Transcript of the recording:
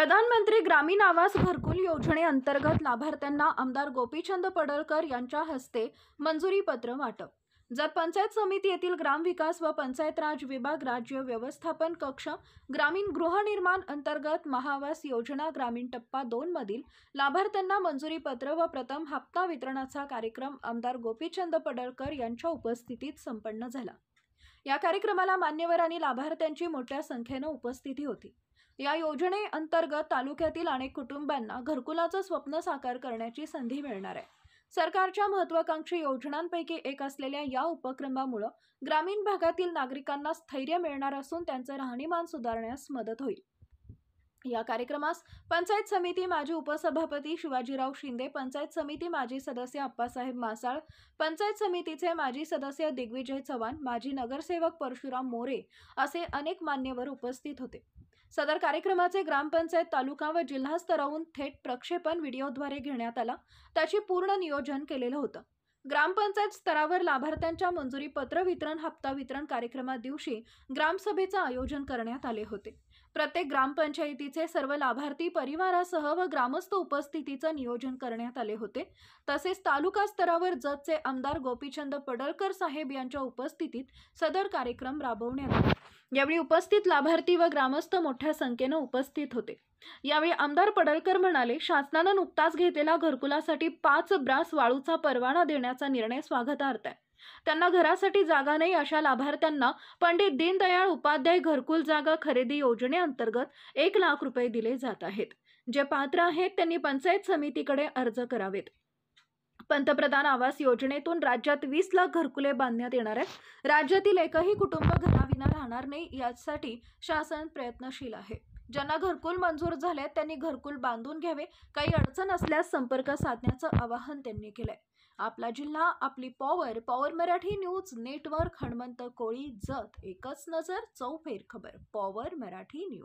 प्रधानमंत्री ग्रामीण आवास घरकुल योजनेअंतर्गत लाभार्थ्यांना आमदार गोपीचंद पडळकर यांच्या हस्ते मंजुरी पत्र वाटप। जत पंचायत समिती येथील ग्रामविकास व पंचायत राज विभाग राज्य व्यवस्थापन कक्ष ग्रामीण गृहनिर्माण अंतर्गत महाआवास योजना ग्रामीण टप्पा 2 मधील लाभार्थ्यांना मंजुरी पत्र व प्रथम हप्ता वितरणाचा कार्यक्रम आमदार गोपीचंद पडळकर यांच्या उपस्थितीत संपन्न झाला। या कार्यक्रमाला मान्यवर आणि लाभार्थ्यांची मोठ्या संख्येने उपस्थिती होती। या योजनेअंतर्गत तालुक्यातील अनेक कुटुंबांना घरकुलाचं स्वप्न साकार करण्याची संधी मिळणार आहे। सरकारच्या महत्त्वाकांक्षी योजनांपैकी एक असलेल्या या उपक्रमामुळे ग्रामीण भागातील नागरिकांना स्थैर्य मिळणार असून त्यांचे राहणीमान सुधारण्यास मदत होईल। या कार्यक्रमास पंचायत समिती माजी उपसभापती शिवाजीराव शिंदे, पंचायत समिती माजी सदस्य अप्पासाहेब मासाळ, पंचायत समितीचे माजी सदस्य दिग्विजय चव्हाण, माजी नगरसेवक परशुराम मोरे असे अनेक मान्यवर उपस्थित होते। सदर कार्यक्रमाचे ग्रामपंचायत, तालुका व जिल्हा स्तरावरून थेट प्रक्षेपण व्हिडिओद्वारे घेण्यात आला। त्याचे पूर्ण नियोजन केलेलं होतं। ग्रामपंचायत स्तरावर लाभार्थ्यांच्या मंजुरी पत्र वितरण हप्ता वितरण कार्यक्रमा दिवशी ग्रामसभेचे आयोजन करण्यात आले होते। प्रत्येक ग्रामपंचायतीचे सर्व लाभार्थी परिवारासह व ग्रामस्थ उपस्थितीचे नियोजन करण्यात आले होते। तसेच तालुका स्तरावर जतचे आमदार गोपीचंद पडळकर साहेब यांच्या उपस्थितीत सदर कार्यक्रम राबवण्यात आला। यावेळी उपस्थित लाभार्थी व ग्रामस्थ मोठ्या संख्येने उपस्थित होते। यावेळी आमदार पडळकर म्हणाले, शासनाने नुकताच घेतलेला घरकुलासाठी 5 ब्रास वाळूचा परवाना देण्याचा निर्णय स्वागतार्ह आहे। त्यांना घरासाठी जागा नाही अशा लाभार्थ्यांना पंडित दीनदयाळ उपाध्याय घरकुल जागा खरेदी योजनेअंतर्गत 1 लाख रुपये दिले जात आहेत। जे पात्र आहेत त्यांनी पंचायत समितीकडे अर्ज करावेत। पंतप्रधान आवास योजनेतून राज्यात 20 लाख घरकुले बांधण्यात येणार आहेत। राज्यातील एकही कुटुंब घराविना राहणार नाही यासाठी शासन प्रयत्नशील आहे। ज्यांना घरकुल मंजूर झाले त्यांनी घरकुल बांधून घ्यावे। काही अडचण असल्यास संपर्क साधण्याचं आवाहन त्यांनी केलंय। आपला जिल्हा, आपली power, power Marathi news network, Hanumant Koli, Jat, एकच नजर, चौफेर खबर, पॉवर मराठी न्यूज।